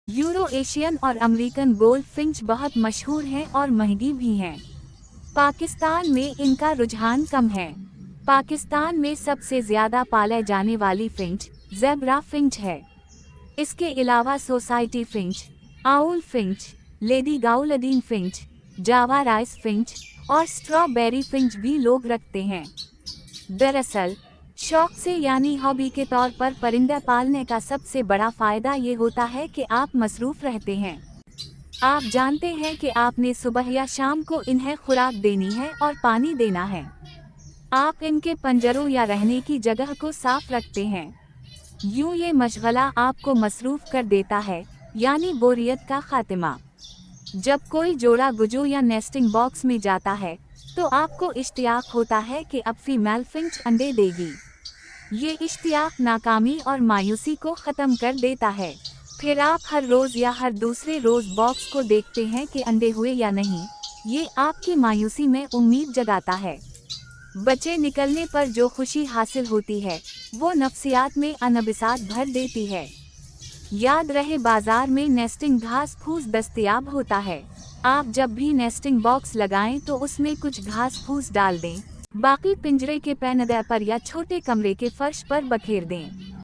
Euro Asian और American gold Finch बहुत मशहूर हैं और महंगी भी हैं। पाकिस्तान में इनका रुझान कम है। पाकिस्तान में सबसे ज्यादा पाले जाने वाली फिंच ज़ेब्रा फिंच है। इसके अलावा society finch, owl finch, lady Gouldian finch, Java rice finch और स्ट्रॉबेरी फिंच भी लोग रखते हैं। दरअसल शौक से यानी हॉबी के तौर पर परिंदे पालने का सबसे बड़ा फायदा ये होता है कि आप मसरूफ रहते हैं। आप जानते हैं कि आपने सुबह या शाम को इन्हें खुराक देनी है और पानी देना है। आप इनके पंजरों या रहने की जगह को साफ रखते हैं। यूं ये मशगला आपको मसरूफ कर देता है, यानी बोरियत का खात्मा। जब कोई जोड़ा गुजो या नेस्टिंग बॉक्स में जाता है तो आपको इश्तियाक होता है कि अब फीमेल फिंच अंडे देगी। ये इश्तियाक नाकामी और मायूसी को ख़त्म कर देता है। फिर आप हर रोज़ या हर दूसरे रोज़ बॉक्स को देखते हैं कि अंडे हुए या नहीं। ये आपकी मायूसी में उम्मीद जगाता है। बच्चे निकलने पर जो खुशी हासिल होती है वो नफ्सियात में अनबिसात भर देती है। याद रहे, बाजार में नेस्टिंग घास फूस दस्तयाब होता है। आप जब भी नेस्टिंग बॉक्स लगाएं तो उसमें कुछ घास फूस डाल दें, बाकी पिंजरे के पैनदे पर या छोटे कमरे के फर्श पर बखेर दें।